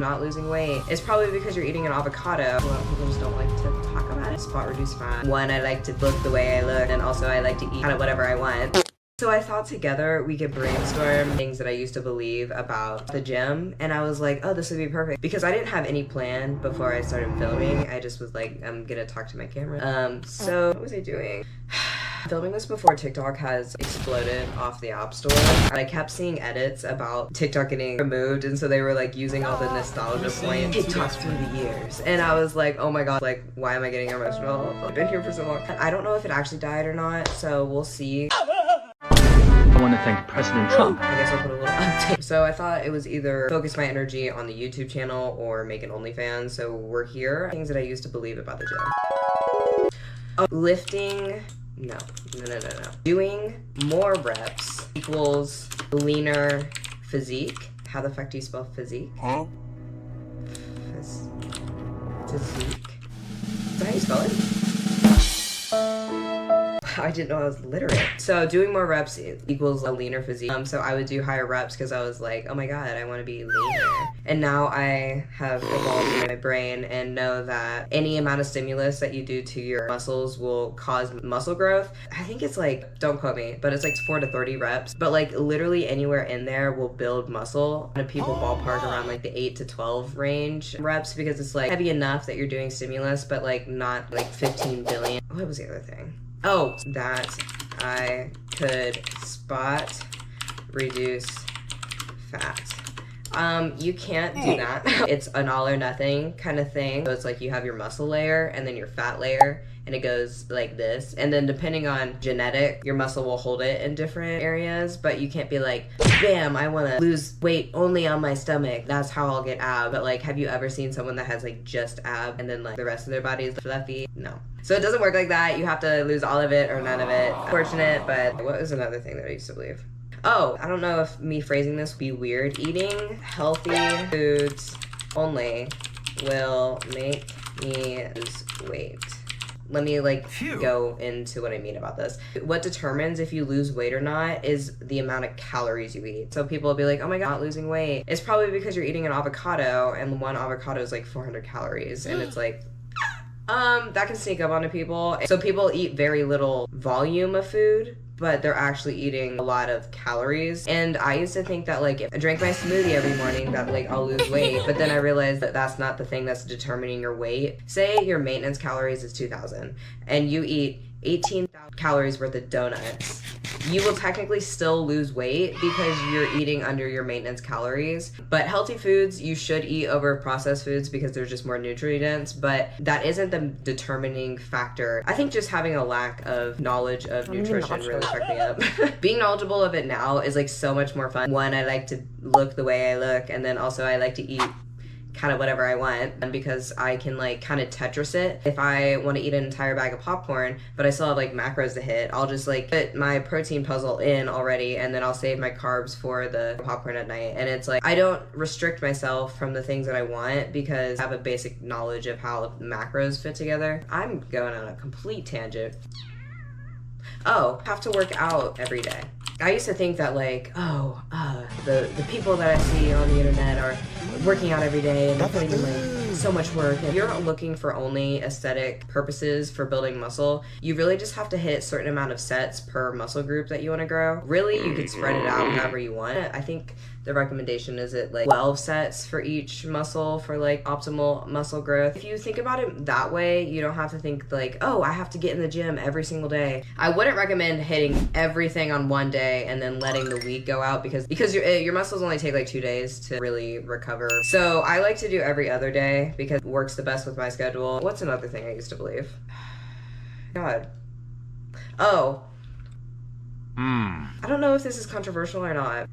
not losing weight is probably because you're eating an avocado. A lot of people just don't like to talk about it. Spot reduce fat. One, I like to look the way I look, and also I like to eat kind of whatever I want. So I thought together we could brainstorm things that I used to believe about the gym, and I was like, oh, this would be perfect. Because I didn't have any plan before I started filming. I just was like, I'm gonna talk to my camera. So what was I doing? Filming this before TikTok has exploded off the App Store. I kept seeing edits about TikTok getting removed, and so they were like using all the nostalgia points TikTok through the years. And I was like, oh my god, like, why am I getting emotional? I've been here for so long. I don't know if it actually died or not, so we'll see. I want to thank President Trump. I guess I'll put a little update. So I thought it was either focus my energy on the YouTube channel or make an OnlyFans. So we're here. Things that I used to believe about the gym. Lifting. No. Doing more reps equals leaner physique. How the fuck do you spell physique? Huh? Physique. Is that how you spell it? I didn't know I was literate. So doing more reps equals a leaner physique. So I would do higher reps because I was like, oh my god, I want to be leaner. And now I have evolved in my brain and know that any amount of stimulus that you do to your muscles will cause muscle growth. I think it's like, don't quote me, but it's like 4 to 30 reps. But like literally anywhere in there will build muscle. And people ballpark around like the 8 to 12 range reps because it's like heavy enough that you're doing stimulus, but like not like 15 billion. What was the other thing? Oh, that I could spot reduce fat. You can't do that. It's an all or nothing kind of thing. So it's like you have your muscle layer and then your fat layer, and it goes like this. And then depending on genetic, your muscle will hold it in different areas, but you can't be like, bam, I want to lose weight only on my stomach. That's how I'll get ab. But like, have you ever seen someone that has like just ab and then like the rest of their body is fluffy? No. So it doesn't work like that. You have to lose all of it or none of it. Unfortunate, but what was another thing that I used to believe? Oh, I don't know if me phrasing this would be weird. Eating healthy foods only will make me lose weight. Let me go into what I mean about this. What determines if you lose weight or not is the amount of calories you eat. So people will be like, oh my god, not losing weight. It's probably because you're eating an avocado, and one avocado is like 400 calories, and it's like, that can sneak up onto people. So people eat very little volume of food, but they're actually eating a lot of calories. And I used to think that like if I drank my smoothie every morning that like I'll lose weight, but then I realized that that's not the thing that's determining your weight. Say your maintenance calories is 2,000 and you eat 18,000 calories worth of donuts. You will technically still lose weight because you're eating under your maintenance calories. But healthy foods, you should eat over processed foods because they're just more nutrient dense, but that isn't the determining factor. I think just having a lack of knowledge of nutrition really fucked me up. Being knowledgeable of it now is like so much more fun. One, I like to look the way I look, and then also I like to eat kind of whatever I want, and because I can like kind of Tetris it. If I want to eat an entire bag of popcorn but I still have like macros to hit, I'll just like put my protein puzzle in already, and then I'll save my carbs for the popcorn at night. And it's like I don't restrict myself from the things that I want because I have a basic knowledge of how macros fit together. I'm going on a complete tangent. Oh, have to work out every day. I used to think that like, the people that I see on the internet are working out every day and they're putting in like so much work. If you're looking for only aesthetic purposes for building muscle, you really just have to hit a certain amount of sets per muscle group that you want to grow. Really, you could spread it out however you want. I think the recommendation is at like 12 sets for each muscle for like optimal muscle growth. If you think about it that way, you don't have to think like, oh, I have to get in the gym every single day. I wouldn't recommend hitting everything on one day and then letting the week go out because your muscles only take like 2 days to really recover. So I like to do every other day because it works the best with my schedule. What's another thing I used to believe? God. Oh. I don't know if this is controversial or not.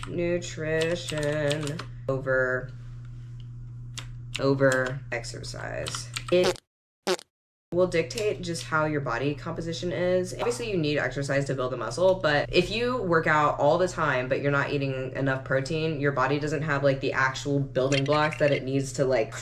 Nutrition over exercise. It will dictate just how your body composition is. Obviously you need exercise to build a muscle, but if you work out all the time but you're not eating enough protein, your body doesn't have like the actual building blocks that it needs to like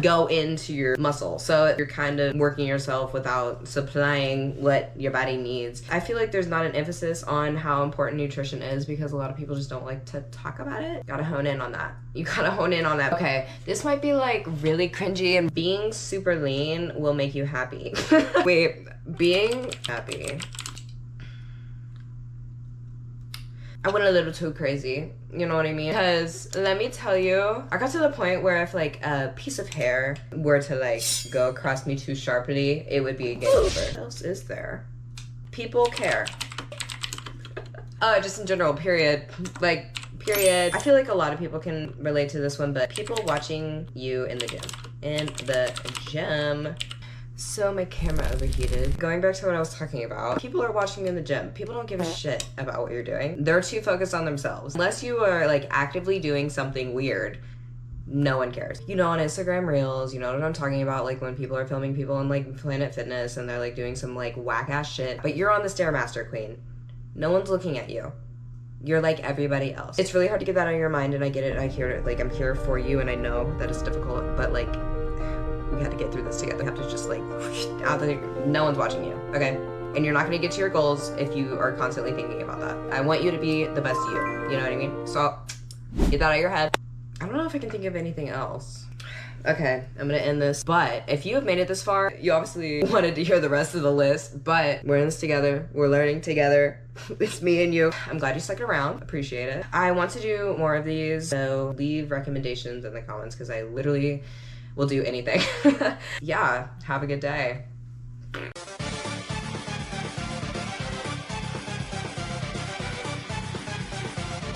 go into your muscle. So you're kind of working yourself without supplying what your body needs. I feel like there's not an emphasis on how important nutrition is because a lot of people just don't like to talk about it. Gotta hone in on that. You gotta hone in on that. Okay, this might be like really cringy, and being super lean will make you happy. Wait, being happy. I went a little too crazy, you know what I mean? Because let me tell you, I got to the point where if like a piece of hair were to like go across me too sharply, it would be a game over. What else is there? People care. Just in general, period. Like, period. I feel like a lot of people can relate to this one, but people watching you in the gym. In the gym. So my camera overheated. Going back to what I was talking about, people are watching in the gym. People don't give a shit about what you're doing. They're too focused on themselves. Unless you are like actively doing something weird, no one cares. You know, on Instagram Reels, you know what I'm talking about, like when people are filming people on like Planet Fitness and they're like doing some like whack ass shit, but you're on the Stairmaster Queen. No one's looking at you. You're like everybody else. It's really hard to get that out of your mind, and I get it. I hear it. Like, I'm here for you, and I know that it's difficult, but like, we had to get through this together. We have to just like out there. No one's watching you, okay? And you're not gonna get to your goals if you are constantly thinking about that. I want you to be the best you. You know what I mean? So get that out of your head. I don't know if I can think of anything else. Okay, I'm gonna end this. But if you have made it this far, you obviously wanted to hear the rest of the list. But we're in this together. We're learning together. It's me and you. I'm glad you stuck around. Appreciate it. I want to do more of these, so leave recommendations in the comments because I literally will do anything. Yeah, have a good day.